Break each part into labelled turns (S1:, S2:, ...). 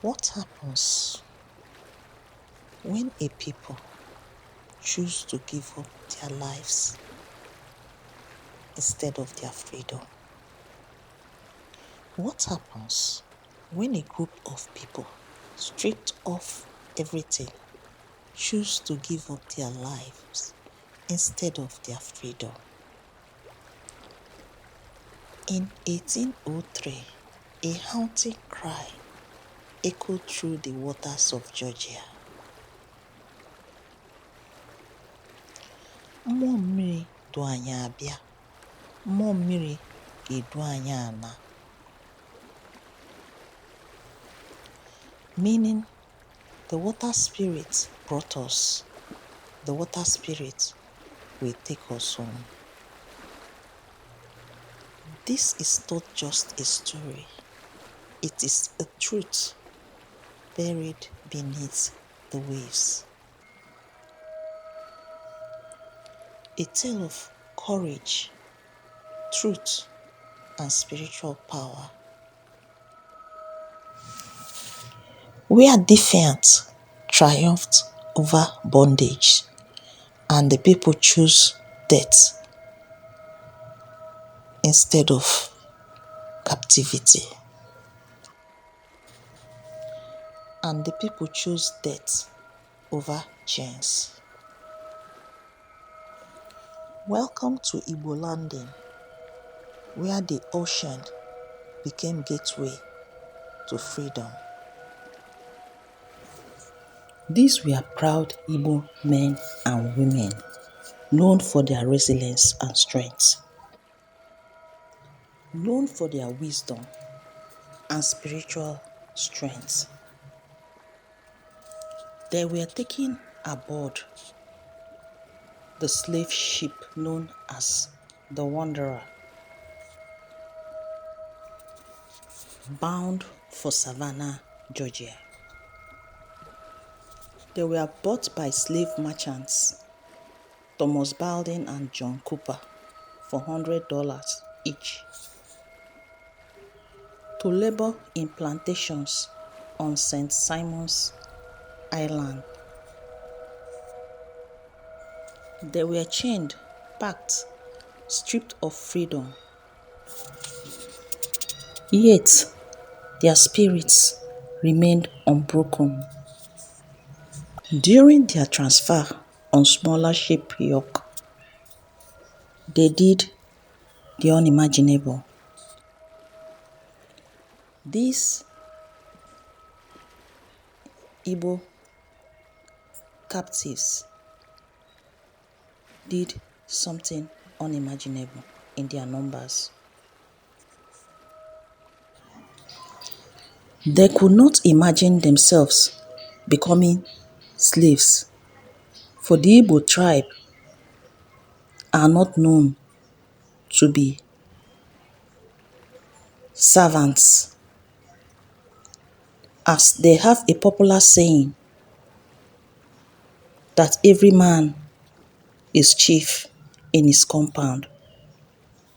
S1: What happens when a people choose to give up their lives instead of their freedom? What happens when a group of people, stripped of everything, choose to give up their lives instead of their freedom? In 1803, a haunting cry echoed through the waters of Georgia. Mmụọ mmiri du anyị abịa, mmụọ mmiri ga-edu anyị ana. Meaning, the water spirit brought us, the water spirit will take us home. This is not just a story, it is a truth buried beneath the waves. A tale of courage, truth, and spiritual power. Where defiance triumphed over bondage and the people choose death instead of captivity. And the people choose death over chains. Welcome to Igbo landing, where the ocean became gateway to freedom. These were proud Igbo men and women, known for their resilience and strength, known for their wisdom and spiritual strength. They were taken aboard the slave ship known as the Wanderer, bound for Savannah, Georgia. They were bought by slave merchants Thomas Baldwin and John Cooper for $100 each to labor in plantations on St. Simon's Island. They were chained, packed, stripped of freedom. Yet, their spirits remained unbroken. During their transfer on smaller ship York, they did the unimaginable. These Igbo captives did something unimaginable in their numbers. They could not imagine themselves becoming slaves, for the Igbo tribe are not known to be servants, as they have a popular saying that every man is chief in his compound.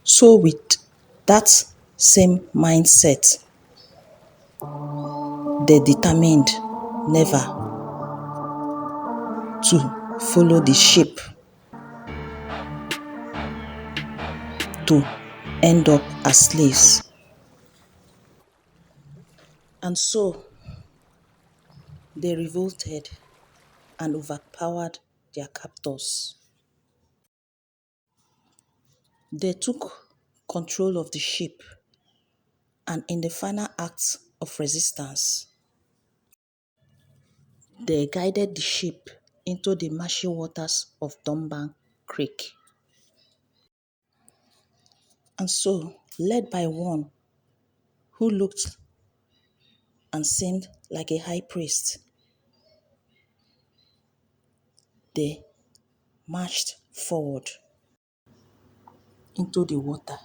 S1: So with that same mindset, they determined never to follow the ship to end up as slaves. And so they revolted and overpowered their captors. They took control of the ship, and in the final act of resistance, they guided the ship into the marshy waters of Dumbank Creek. And so, led by one who looked and seemed like a high priest, they marched forward into the water,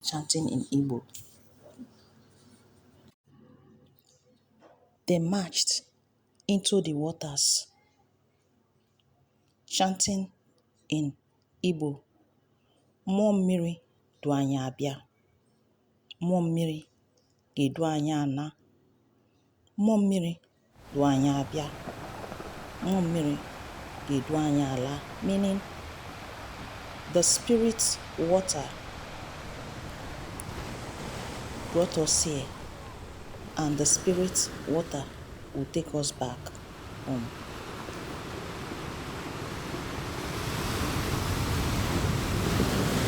S1: chanting in Igbo. They marched into the waters, chanting in Igbo, Mmụọ mmiri du anyị abịa, mmụọ mmiri ga-edu anyị ana. mmụọ mmiri du anyị abịa, mmụọ mmiri ga-edu anyị ala, meaning the spirit water brought us here and the spirit water will take us back home.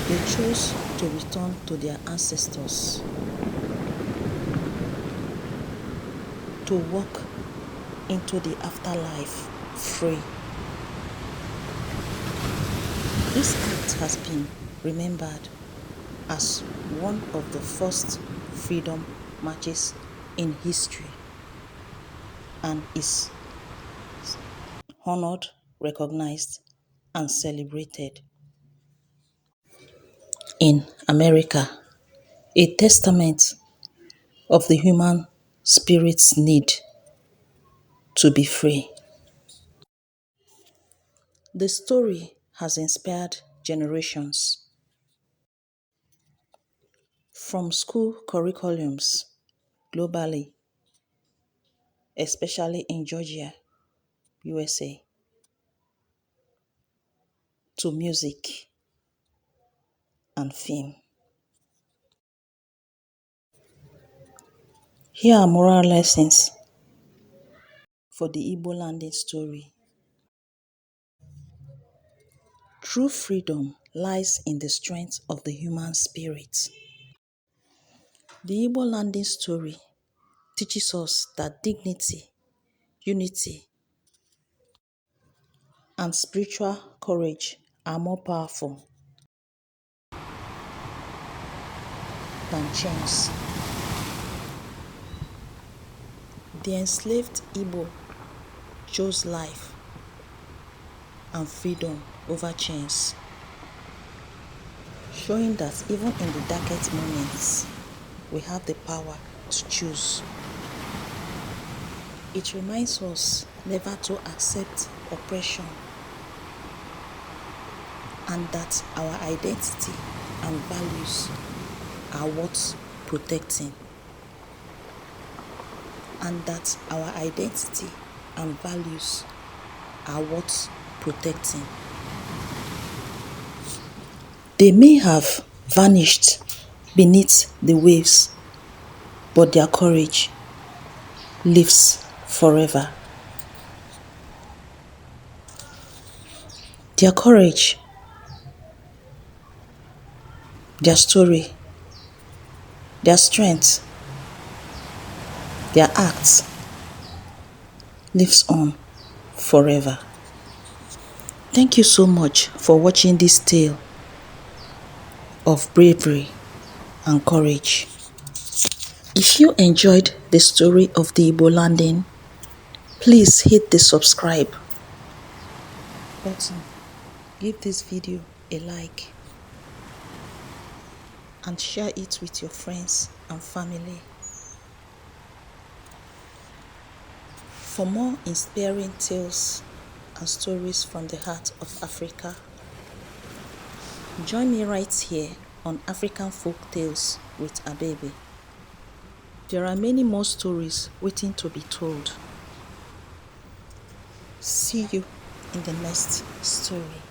S1: They chose to return to their ancestors, to walk into the afterlife free. This act has been remembered as one of the first freedom marches in history and is honored, recognized, and celebrated. In America, a testament of the human spirit's need to be free. The story has inspired generations. From school curriculums globally, especially in Georgia, USA, to music and film. Here are moral lessons for the Igbo landing story. True freedom lies in the strength of the human spirit. The Igbo landing story teaches us that dignity, unity, and spiritual courage are more powerful than chains. The enslaved Igbo chose life and freedom over chains, showing that even in the darkest moments, we have the power to choose. It reminds us never to accept oppression and that our identity and values are worth protecting. And that our identity and values are worth protecting. They may have vanished beneath the waves, but their courage lives forever. Their courage, their story, their strength, their acts lives on forever. Thank you so much for watching this tale of bravery and courage. If you enjoyed the story of the Igbo landing, please hit the subscribe button, give this video a like, and share it with your friends and family. For more inspiring tales and stories from the heart of Africa, join me right here on African Folk Tales with Abebe. There are many more stories waiting to be told. See you in the next story.